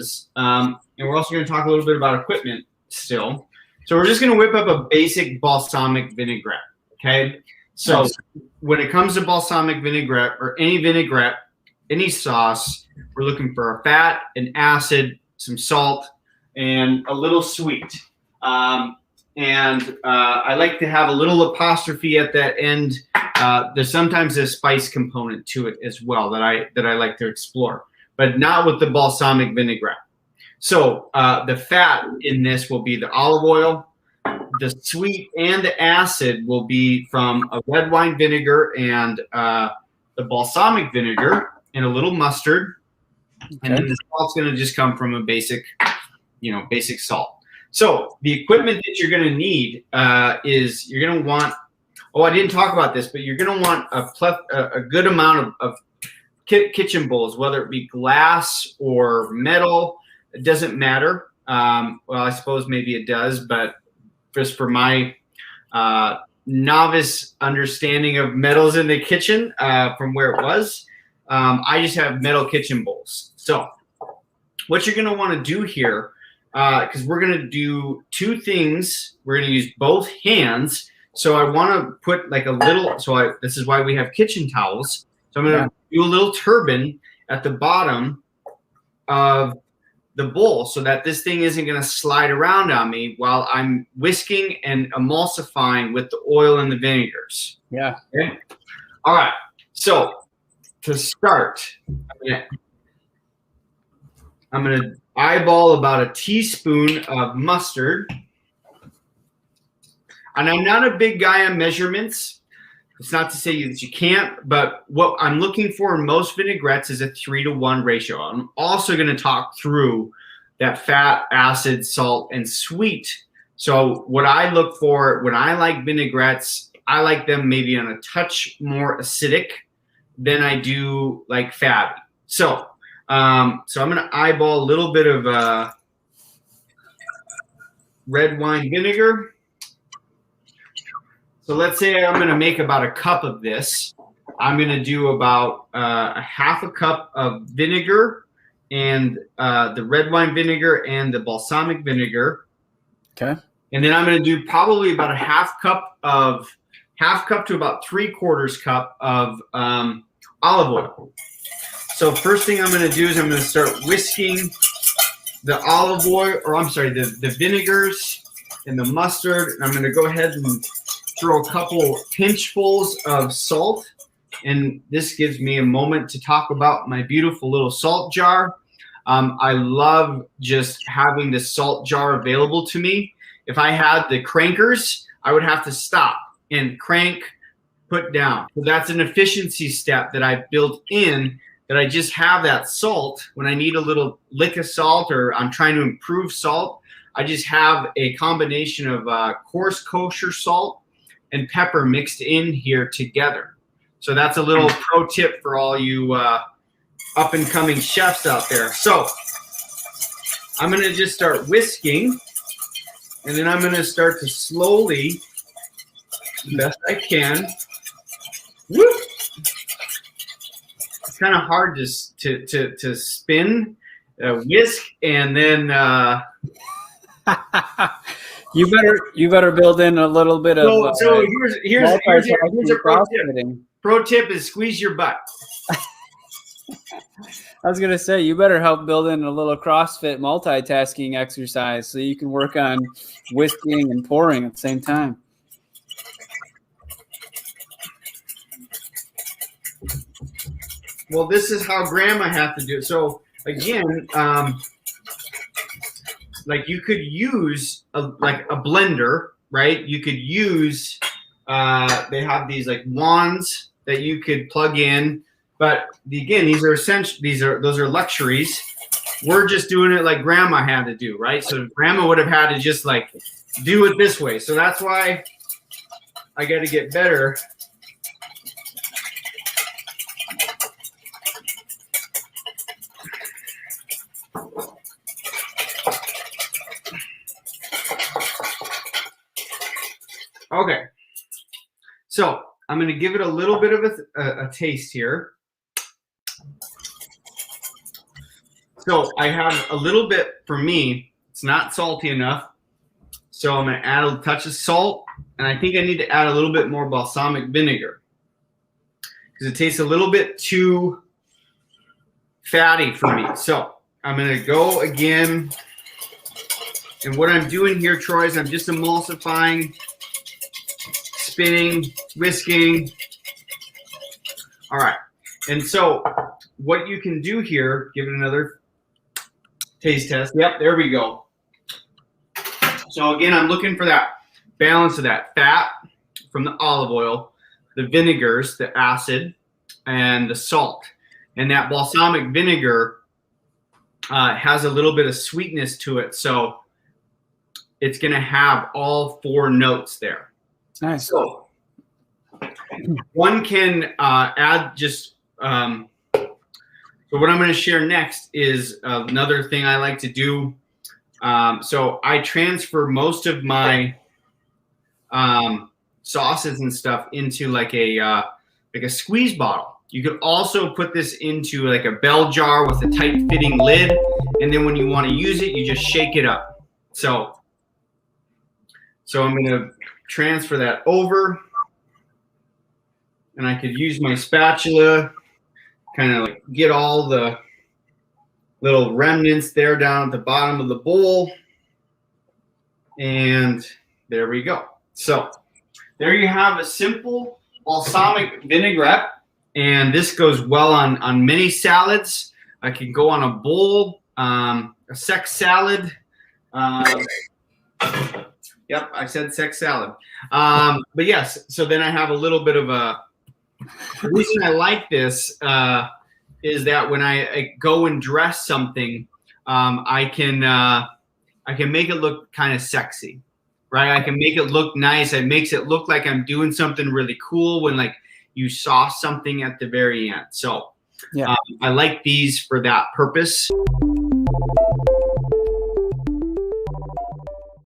sauces, and we're also going to talk a little bit about equipment still. So we're just going to whip up a basic balsamic vinaigrette, okay? So when it comes to balsamic vinaigrette or any vinaigrette, any sauce, we're looking for a fat, an acid, some salt, and a little sweet. I like to have a little apostrophe at that end. There's sometimes a spice component to it as well that I like to explore, but not with the balsamic vinaigrette. So the fat in this will be the olive oil. The sweet and the acid will be from a red wine vinegar and the balsamic vinegar and a little mustard. Okay. And then the salt's going to just come from a basic salt. So the equipment that you're going to need is you're going to want, I didn't talk about this, but you're going to want a good amount of kitchen bowls, whether it be glass or metal. It doesn't matter. Well, I suppose maybe it does, but just for my novice understanding of metals in the kitchen from where it was, I just have metal kitchen bowls. So what you're going to want to do here, because we're going to do two things. We're going to use both hands. So I want to put like a little, this is why we have kitchen towels. So I'm going to do a little turban at the bottom of the bowl so that this thing isn't going to slide around on me while I'm whisking and emulsifying with the oil and the vinegars. Yeah. Okay? All right. So to start, I'm going to eyeball about a teaspoon of mustard. And I'm not a big guy on measurements. It's not to say that you can't, but what I'm looking for in most vinaigrettes is a 3-to-1 ratio. I'm also going to talk through that fat, acid, salt, and sweet. So what I look for when I like vinaigrettes, I like them maybe on a touch more acidic than I do like fatty. So I'm going to eyeball a little bit of red wine vinegar. So let's say I'm going to make about a cup of this. I'm going to do about a half a cup of vinegar and the red wine vinegar and the balsamic vinegar. Okay. And then I'm going to do probably about a half cup to about 3/4 cup of olive oil. So first thing I'm going to do is I'm going to start whisking the olive oil, or I'm sorry, the vinegars and the mustard. And I'm going to go ahead and throw a couple pinchfuls of salt. And this gives me a moment to talk about my beautiful little salt jar. I love just having the salt jar available to me. If I had the crankers, I would have to stop and crank, put down. So that's an efficiency step that I've built in, that I just have that salt when I need a little lick of salt or I'm trying to improve salt. I just have a combination of coarse kosher salt and pepper mixed in here together. So that's a little pro tip for all you up and coming chefs out there. So I'm going to just start whisking, and then I'm going to start to slowly, the best I can. Whoop. It's kind of hard to spin, whisk, and then. You better build in a little bit of. So here's a pro tip. Pro tip is squeeze your butt. I was gonna say you better help build in a little CrossFit multitasking exercise so you can work on whisking and pouring at the same time. Well, this is how Grandma had to do it. So again, like you could use a blender, right? You could use, they have these like wands that you could plug in, but again, these are essential. Those are luxuries. We're just doing it like Grandma had to do, right? So Grandma would have had to just like do it this way. So that's why I got to get better. Okay, so I'm going to give it a little bit of a taste here. So I have a little bit, for me, it's not salty enough. So I'm going to add a touch of salt, and I think I need to add a little bit more balsamic vinegar because it tastes a little bit too fatty for me. So I'm going to go again. And what I'm doing here, Troy, is I'm just emulsifying, spinning, whisking. All right. And so what you can do here, give it another taste test. Yep, there we go. So again, I'm looking for that balance of that fat from the olive oil, the vinegars, the acid, and the salt. And that balsamic vinegar has a little bit of sweetness to it. So it's going to have all 4 notes there. Nice. So one can add just, so what I'm going to share next is another thing I like to do. So I transfer most of my sauces and stuff into like a squeeze bottle. You could also put this into like a bell jar with a tight fitting lid. And then when you want to use it, you just shake it up. So I'm going to transfer that over. And I could use my spatula, kind of like get all the little remnants there down at the bottom of the bowl. And there we go. So there you have a simple balsamic vinaigrette. And this goes well on many salads. I can go on a bowl, a sex salad. Yep, I said sex salad. But yes, so then I have a little bit of a, the reason I like this is that when I go and dress something, I can make it look kind of sexy, right? I can make it look nice. It makes it look like I'm doing something really cool when like you sauce something at the very end. So yeah, I like these for that purpose.